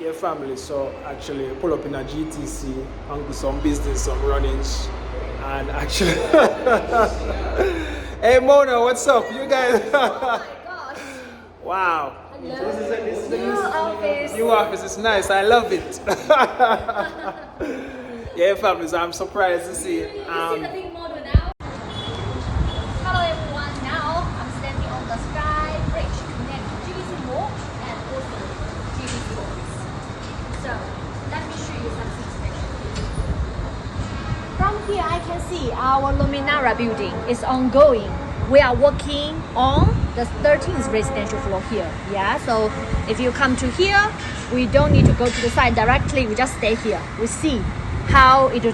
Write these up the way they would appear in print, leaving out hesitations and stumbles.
Yeah, family. So actually, pull up in a GTC and do some business, some runnings, and actually, hey Mona, what's up? You guys? Oh my gosh. Wow. Hello. This is the New office. New office. It's nice. I love it. Yeah, family. So I'm surprised to see. You see the big model now? Hello everyone. Now I'm standing on the Sky Bridge connecting GDC Mall and also GDC office. So let me show you something special. From here I can see our Luminara building is ongoing. We are working on the 13th residential floor here. Yeah, so if you come to here, we don't need to go to the site directly. We just stay here. We see how it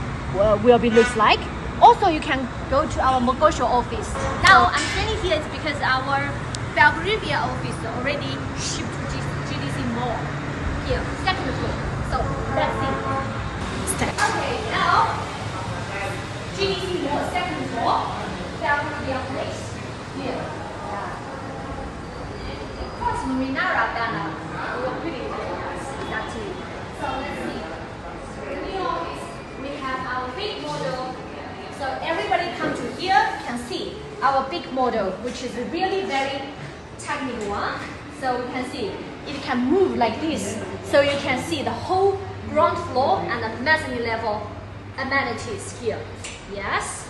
will be looks like. Also, you can go to our Mogosho office. Now I'm standing here is because our Belgravia office already shipped to GDC Mall here, second floor. So let's see. Okay, now GDC Mall second floor, Belgravia place. Here. Yeah. Of course, Luminara banner. We will put it there. Exactly. So let's see. In the office, we have our big model. So everybody come to here can see our big model, which is a really very technical one. So we can see it can move like this. So you can see the whole ground floor and the mezzanine level amenities here. Yes.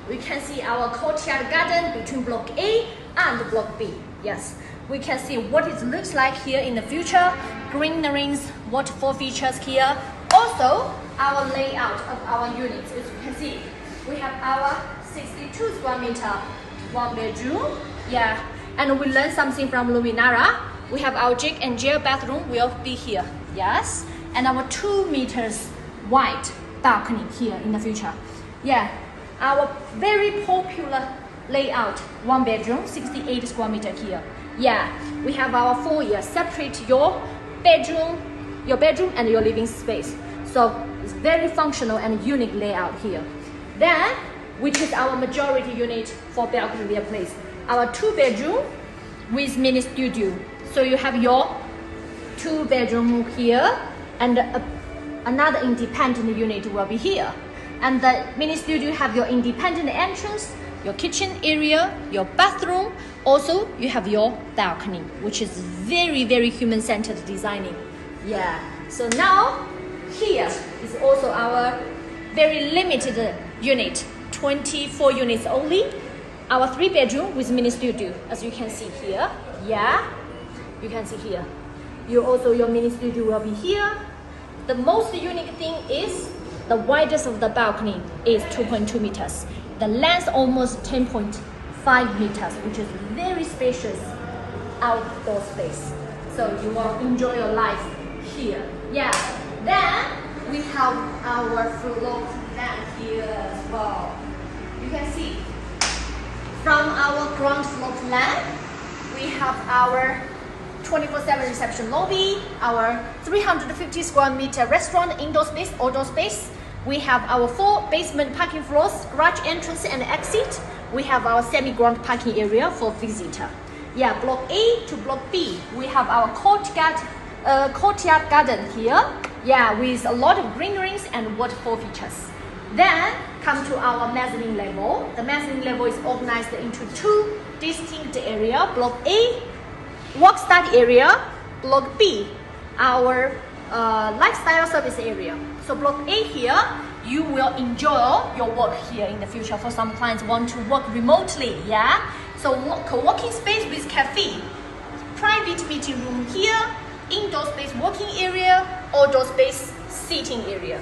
We can see our courtyard garden between block A and block B. Yes, we can see what it looks like here in the future. Greeneries, waterfall features here. Also, our layout of our units. As you can see, we have our 62 square meter, one bedroom. Yeah, and we learned something from Luminara. We have our Jake and Jill bathroom will be here. Yes, and our 2 meters wide balcony here in the future. Yeah. Our very popular layout, 1 bedroom, 68 square meter here. Yeah, we have our foyer, separate your bedroom and your living space. So it's very functional and unique layout here. Then, which is our majority unit for Belgravia Place. Our 2 bedroom with mini studio. So you have your 2 bedroom here and another independent unit will be here. And the mini studio have your independent entrance, your kitchen area, your bathroom. Also, you have your balcony, which is very, very human-centered designing. Yeah. So now, here is also our very limited unit, 24 units only. Our 3 bedroom with mini studio, as you can see here. Yeah. You can see here. Your mini studio will be here. The most unique thing is the widest of the balcony is 2.2 meters. The length almost 10.5 meters, which is very spacious outdoor space. So you will enjoy your life here. Yeah. Then we have our floor plan here as well. You can see from our ground floor plan, we have our 24/7 reception lobby, our 350 square meter restaurant, indoor space, outdoor space. We have our 4 basement parking floors, garage entrance and exit. We have our semi-ground parking area for visitor. Yeah, block A to block B, we have our courtyard garden here. Yeah, with a lot of greeneries and waterfall features. Then come to our mezzanine level. The mezzanine level is organized into 2 distinct areas. Block A, work study area. Block B, our lifestyle service area. So block A here, you will enjoy your work here in the future. For some clients want to work remotely, yeah? So co-working space with cafe, private meeting room here, indoor space working area, outdoor space seating area.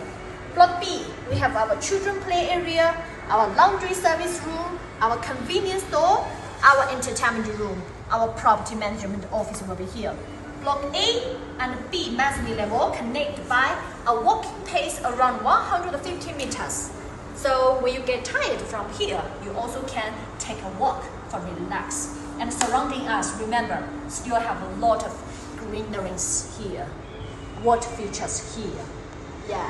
Block B, we have our children play area, our laundry service room, our convenience store, our entertainment room, our property management office will be here. Block A and B mezzanine level connect by a walking pace around 150 meters. So when you get tired from here, you also can take a walk for relax. And surrounding us, remember, still have a lot of greeneries here, water features here. Yeah.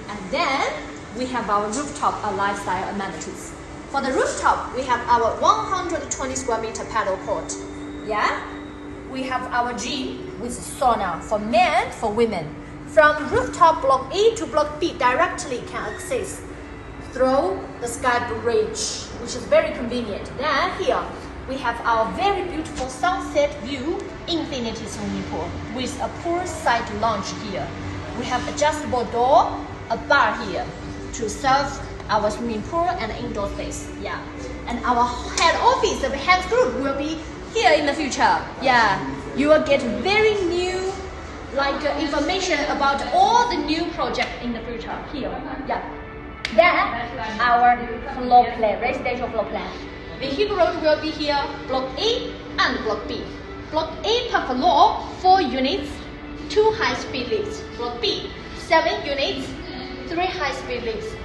And then we have our rooftop lifestyle amenities. For the rooftop, we have our 120 square meter paddle court. Yeah. We have our gym with sauna for men, for women. From rooftop block A to block B directly can access through the sky bridge, which is very convenient. Then here we have our very beautiful sunset view infinity swimming pool with a poolside lounge here. We have adjustable door, a bar here to serve our swimming pool and indoor space. Yeah, and our head office, the head group, will be here in the future. Yeah, you will get very new information about all the new projects in the future here. Yeah. Then our floor plan, residential floor plan. Vehicle road will be here, block A and block B. Block A per floor, 4 units, 2 high-speed lifts. Block B, 7 units, 3 high-speed lifts.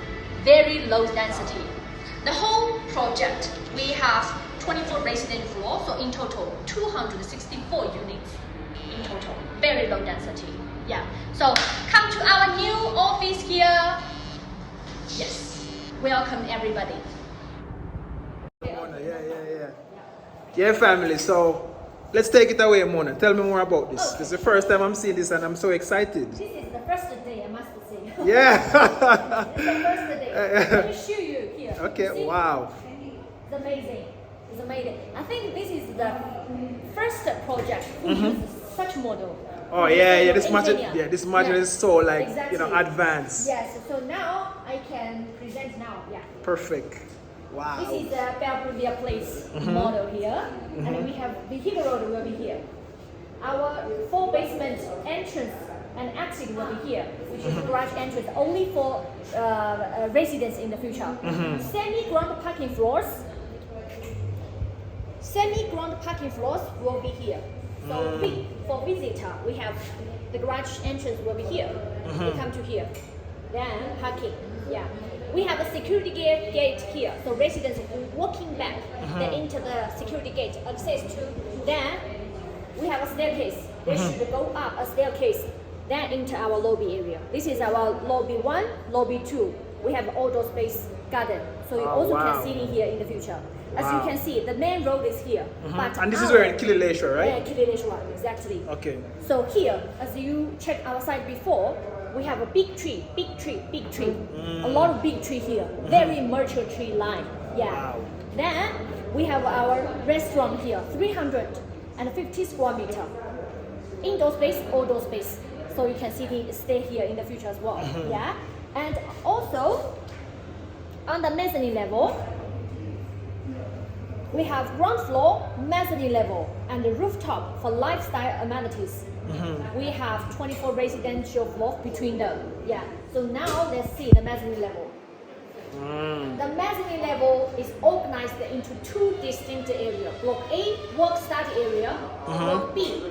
Very low density. The whole project, we have 24 residential floors, so in total 264 units in total. Very low density. Yeah. So come to our new office here. Yes. Welcome everybody. Mona, yeah, family. So let's take it away, Mona. Tell me more about this. Okay. This is the first time I'm seeing this, and I'm so excited. This is the first day, I must say. Yeah. It's the first day. Let me show you here. Okay. See? Wow. It's amazing. It's amazing. I think this is the first project who uses such model. Oh yeah. This module, Engineer. this module is so Exactly. advanced. Yes. So now I can present now. Yeah. Perfect. Wow. This is the Belgravia Place model here, and we have vehicle road will be here. Our 4 basement entrance and exit will be here, which is garage entrance only for residents in the future. Semi-ground parking floors. Semi-ground parking floors will be here. So for visitor, we have the garage entrance will be here. You come to here. Then parking. Yeah. We have a security gate here. So residents walking back, they enter the security gate, access to. Then we have a staircase. They should go up a staircase, then enter our lobby area. This is our lobby 1, lobby 2. We have outdoor space garden. So you also can sit in here in the future. As you can see, the main road is here. But And this is where in Kililesha, right? Yeah, Kililesha, exactly. Okay. So here, as you checked our site before, we have a big tree. A lot of big tree here. Very mature tree line. Yeah. Wow. Then we have our restaurant here, 350 square meter. Indoor space, outdoor space. So you can stay here in the future as well. Yeah. And also on the mezzanine level, we have ground floor, mezzanine level, and the rooftop for lifestyle amenities. We have 24 residential floors between them. Yeah. So now let's see the mezzanine level. The mezzanine level is organized into 2 distinct areas. Block A, work study area. Block B,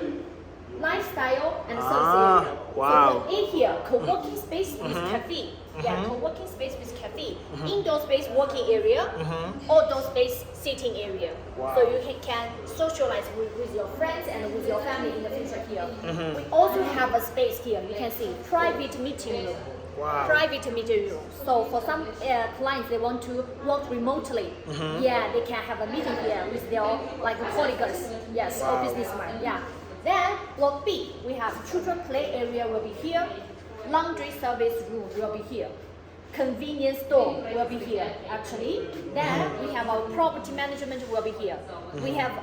lifestyle and service area. Wow. So block A here, co-working space with cafe. Yeah, co-working space with cafe. Indoor space working area. Outdoor space sitting area. Wow. So you can socialize with your friends and with your family in the future here. We also have a space here. You can see private meeting room. Wow. Private meeting room. So for some clients, they want to work remotely. Yeah, they can have a meeting here with their colleagues. Yes, or businessmen. Yeah. Then block B, we have children play area will be here. Laundry service room will be here. Convenience store will be here actually. Then we have our property management will be here. We have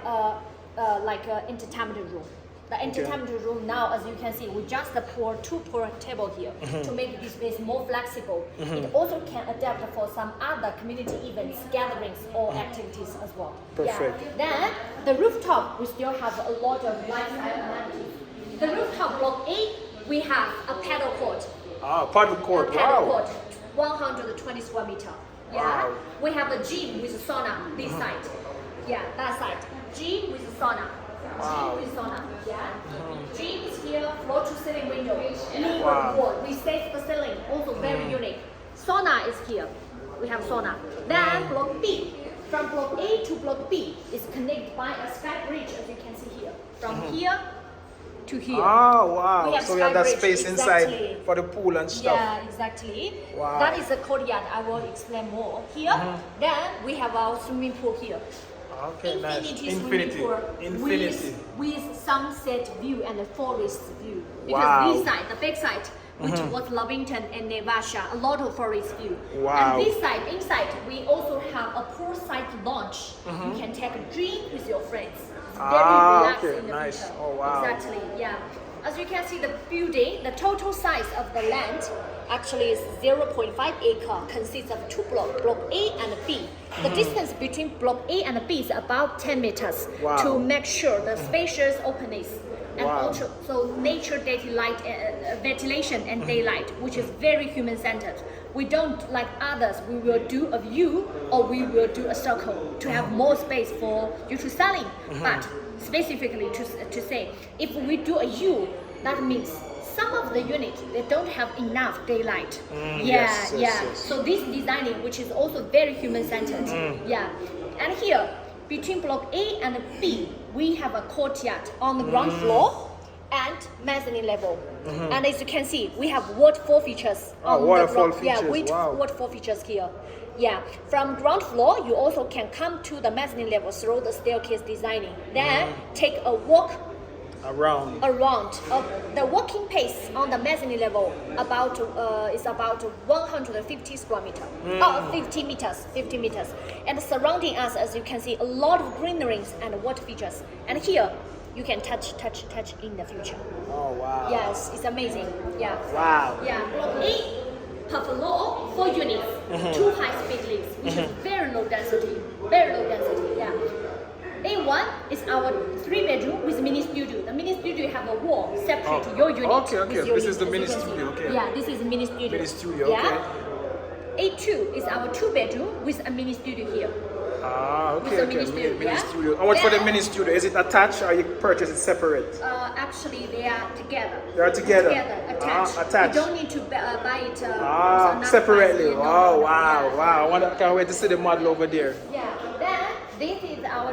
entertainment room. The entertainment room now, as you can see, we just pour 2 table here to make this space more flexible. It also can adapt for some other community events, gatherings, or activities as well. Perfect. Yeah. Then the rooftop, we still have a lot of lifestyle amenities. The rooftop block A, we have a paddle court. Paddle court. A paddle Wow. court, 120 square meter. Yeah. Wow. We have a gym with sauna this side. Yeah, that side. Gym with sauna. Wow. Gym with sauna. Yeah. Gym is here, floor to ceiling window. Lever Wow. wall, recessed ceiling, also very unique. Sauna is here. We have sauna. Then block B. From block A to block B is connected by a sky bridge, as you can see here. From here to here. Oh wow. We have So we have that sky bridge, space inside exactly. for the pool and stuff. Yeah, exactly. Wow. That is the courtyard. I will explain more here. Then we have our swimming pool here. Okay, nice. Swimming pool Infinity. with sunset view and the forest view. Because Wow. this side, the back side, which was Lavington and Nevada, a lot of forest view. Wow. And this side, inside, we also have a poolside lounge. You can take a drink with your friends. It's very relaxed okay, in the nice. winter. Oh, wow. Exactly, yeah. As you can see, the building, the total size of the land actually is 0.5 acre, consists of two blocks, block A and B. The distance between block A and B is about 10 meters Wow. to make sure the spacious openness and Wow. also so nature daylight, ventilation and daylight, which is very human-centered. We don't like others. We will do a view or we will do a circle to have more space for you to selling. But specifically to say, if we do a U, that means some of the units they don't have enough daylight. Yes. So this designing, which is also very human-centered. Yeah, and here between block A and B, we have a courtyard on the ground floor and mezzanine level. And as you can see, we have waterfall features on waterfall the ground. features, wow. Waterfall features here. Yeah, from ground floor, you also can come to the mezzanine level through the staircase designing. Then take a walk Around. the walking pace on the mezzanine level is about 150 square meter. 50 meters. And surrounding us, as you can see, a lot of greeneries and water features. And here, you can touch in the future. Oh, wow. Yes, it's amazing. Yeah. Wow. Yeah. Block A per floor, 4 units, 2 high-speed lifts, which is very low density. Yeah. A1 is our 3-bedroom with mini studio. The mini studio have a wall separate your unit. Okay. with your This is the unit, mini as you can studio, see. okay. Yeah, this is a mini studio. Mini studio, Yeah. A2 is our 2-bedroom with a mini studio here. Okay. With a mini studio, Mini yeah? studio. How much for the Then- mini studio? Is it attached or you purchase it separate? Actually, they are together. They are together. Attached. Attached. You don't need to buy it with another Separately. price. Oh, No. wow. Yeah. Wow. I can't wait to see the model over there. Yeah, then this is our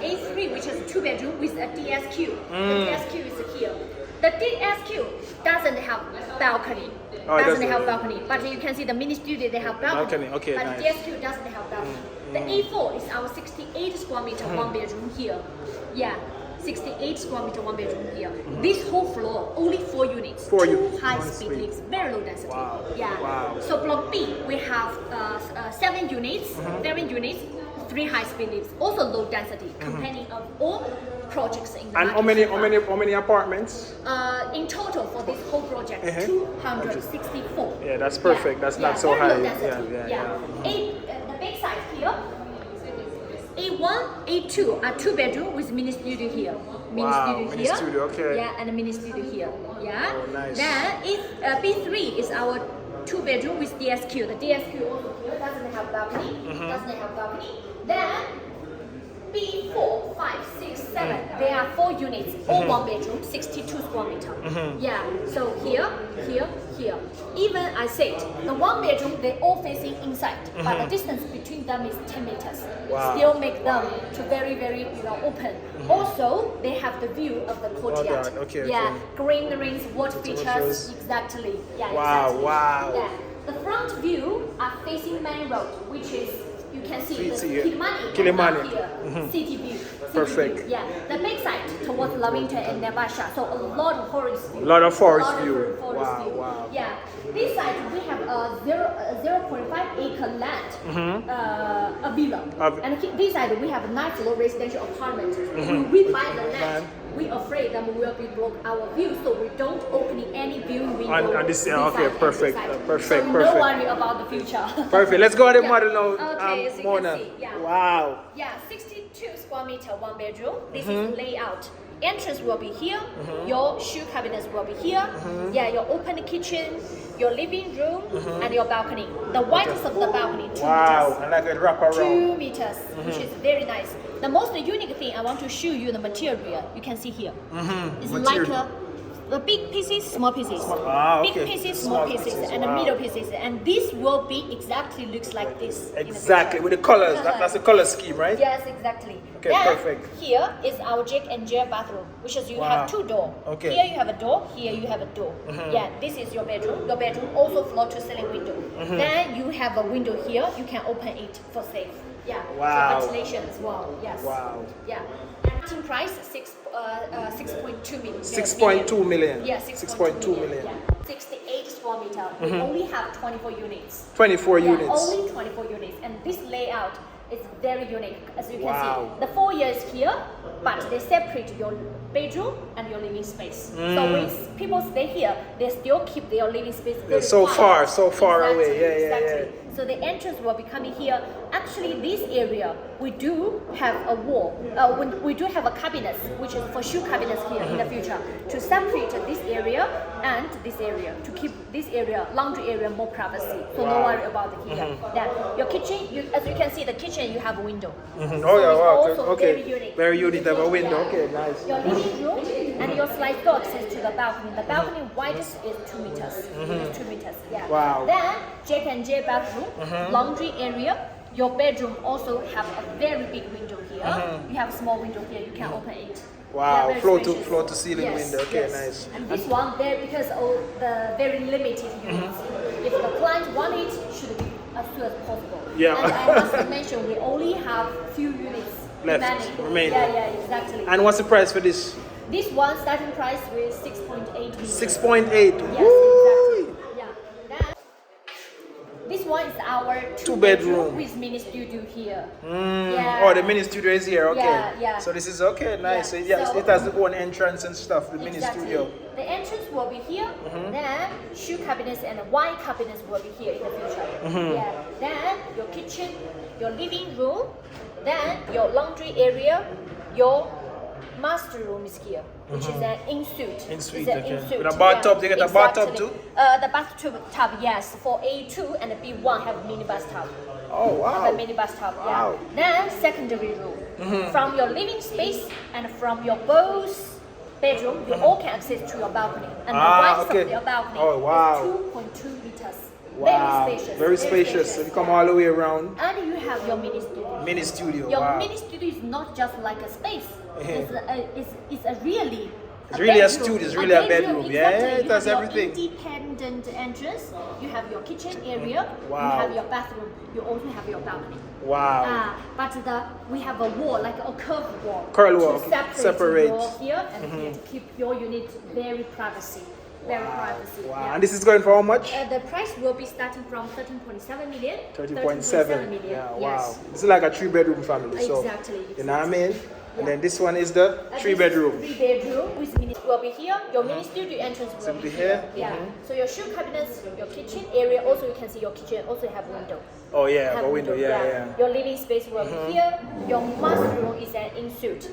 A3, which is 2-bedroom with a DSQ. The DSQ is here. The DSQ doesn't have balcony. Oh, it doesn't doesn't. have balcony, but you can see the mini studio they have balcony. Balcony, okay, but nice. DSQ doesn't have balcony. The A4 is our 68 square meter 1-bedroom here. Yeah. 68 square meter 1-bedroom here. This whole floor, only 4 units. 4 2 units. high-speed lifts, very low density. Wow. Yeah. Wow. So block B, we have 7 units, 3 high-speed lifts, also low density, companion of all projects in the And how many apartments? in total for this whole project, 264. Yeah, that's perfect. That's not so very high. low density. Yeah. The big side here. A1, A2 are 2-bedroom with mini studio here. Mini studio, okay. Yeah, and a mini studio here. Yeah. Oh, nice. Then B3 is our 2-bedroom with DSQ. The DSQ also here doesn't have balcony. Then B4, 5, 6, 7. There are 4 units, all 1-bedroom, 62 square meter. Yeah. So here. Even I said the 1-bedroom they all facing inside, but the distance between them is 10 meters. Wow. Still make them to very open. Also, they have the view of the courtyard. Okay, yeah. okay. Greeneries, water features. features. Exactly. Yeah. Wow, Exactly. wow. Yeah. The front view are facing main road, which is you can see the Kilimani here, city view. Perfect. Yeah, the back side towards Lavington and Nevada, so a lot of forest view. Lot of forest view. Forest view. Wow. Yeah, this side we have a 0.5 acre land, a villa, and this side we have a 9-floor residential apartment. We buy the land. We afraid that we will be block our view, so we don't opening any viewing window. On this, okay, side and perfect, this side. perfect, So perfect. no worry about the future. Perfect. Let's go to the Yeah. model now. Okay, as you Mona. can see, yeah. Wow. Yeah, 62 square meter 1-bedroom. This is layout. Entrance will be here. Your shoe cabinets will be here. Yeah, your open kitchen, your living room, and your balcony. The width of the balcony, 2 Wow. meters. And like a wrap around. 2 meters, which is very nice. The most unique thing I want to show you the material. You can see here. It's Material. like the big pieces, small pieces. Okay. Big pieces, small pieces, and the Wow. middle pieces. And this will be exactly looks like this. in the Exactly. picture. With the colors. That's the color scheme, right? Yes, exactly. Okay, Then perfect. Here is our Jack and Jill bathroom, which is you Wow. have 2 doors. Okay. Here you have a door, here you have a door. Yeah, this is your bedroom. Your bedroom also floor to ceiling window. Then you have a window here, you can open it for safe. Yeah. Wow. So ventilation as well. Yes. Wow. Yeah. Starting price 6.2 million. 6.2 million. Yeah, 6.2 million. Yeah. 68 square meter. We only have 24 units. 24 Yeah, units. only 24 units, and this layout is very unique. As you can Wow. see, the foyer is here, but they separate your bedroom and your living space. So when people stay here, they still keep their living space very So far Exactly, away. Yeah, exactly. So the entrance will be coming here. Actually, this area we do have a wall. We do have a cabinet, which is for shoe cabinets here in the future, to separate this area and this area, to keep this area, laundry area, more privacy. So no worry about the here. Then your kitchen, as you can see, the kitchen you have a window. Oh yeah, So it's wow. also Okay. very unique. Very unique. Have a window. Yeah. Okay, nice. Your living room and your slide door access to the balcony. The balcony widest is 2 meters. It's 2 meters. Yeah. Wow. Then Jack and J bathroom, laundry area. Your bedroom also have a very big window here. You have a small window here. You can open it. Wow, Yeah, very spacious. floor to ceiling Yes, window. Okay, yes. nice. And this one, there because of the very limited units. If the client want it, should be as soon as possible. Yeah. And I must mention, we only have few units Left, remaining. Yeah, exactly. And what's the price for this? This one starting price with 6.8 million. 6.8. Yes, Woo! exactly. Yeah. Then, this one is our Two bedroom. with mini studio here. Oh, the mini studio is here. Okay. Yeah. So this is okay. Nice. Yeah. So, yeah, So- it has its own entrance and stuff. The mini Exactly. studio. The entrance will be here. Then shoe cabinets and wine cabinets will be here in the future. Yeah. Then your kitchen, your living room, then your laundry area, your master room is here, which is an in-suite. In-suite, It's an okay. in-suite, With a bathtub, they get a bathtub exactly. too? The bathtub, yes. For A2 and B1 have mini bathtub. Oh wow. The mini bathtub, yeah. Wow. Then secondary room. From your living space and from your both bedroom, you all can access to your balcony. And the width okay. of your balcony Oh, wow. is 2.2 meters. Wow. Very spacious. Very spacious. So you come all the way around. And you have your mini studio. Mini studio. Your Wow. mini studio is not just like a space. It's a really It's really a bedroom. studio, it's really a bedroom. Exactly. Yeah, it You does have your everything. Independent entrance. You have your kitchen area. Wow. You have your bathroom. You also have your balcony. Wow. But we have a wall, like a curved wall. Curved wall, to separate. your here and here to keep your unit very privacy. Very privacy. Wow. Yeah. And this is going for how much? The price will be starting from 13.7 million. 30.7. million. Yeah, wow. Yes. This is like a 3-bedroom family. So, Exactly, you know what I mean? And Yeah. then this one is the 3-bedroom. 3-bedroom with mini will be here. Your mini studio entrance will Will be be here. here. Yeah. So your shoe cabinets, your kitchen area. Also, you can see your kitchen also have window. Oh yeah, Have a window. Yeah. Your living space will be here. Your master room is an in-suite.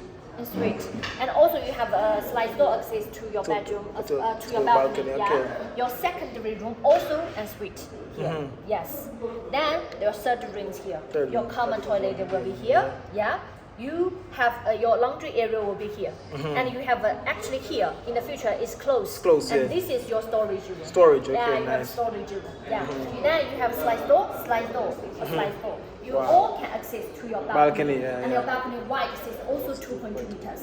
And also you have a slide door access to your bedroom, to your balcony. Yeah. okay. Your secondary room also and suite here. Yes. Then your third room is here. Third Your room. common toilet will be here. Yeah. You have your laundry area will be here, and you have actually here in the future is closed. Closed, and yeah. this is your storage room. Storage, okay, Yeah, you have nice. storage room. Yeah. Then you have slide door, a slide door. You Wow. all can access to your balcony. Balcony, yeah, And yeah. your balcony width is also 2.2 meters.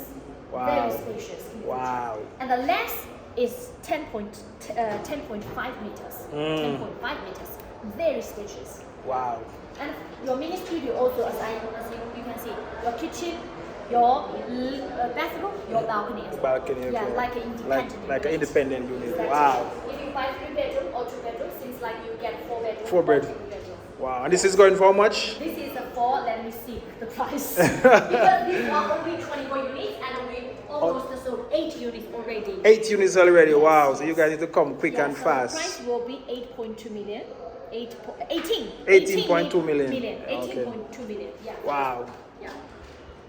Wow. Very spacious. Wow. And the length is 10.5 meters. 10.5 meters. Very spacious. Wow. And your mini studio also, as you can see, your kitchen, your bathroom, your balcony as well. Balcony, okay. Yeah, like an independent unit. Like an independent unit. Exactly. Wow. If you buy 3-bedroom or 2-bedroom, seems like you get 4-bedroom. 4-bedroom. or 2-bedroom. Wow. And this is going for how much? This is a 4, let me see the price. Because this one only 24 units and we almost sold 8 units already. 8 units already. Wow. So you guys need to come quick and so fast. The price will be 8.2 million. 18.2 million. 18.2 million. Yeah. Wow. Yeah.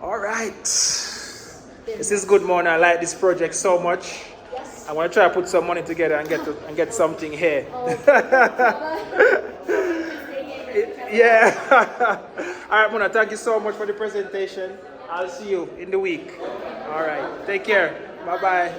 All right. This is good morning. I like this project so much. Yes. I want to try to put some money together and get something here. Yeah. All right, Mona. Thank you so much for the presentation. I'll see you in the week. All right. Take care. Bye bye.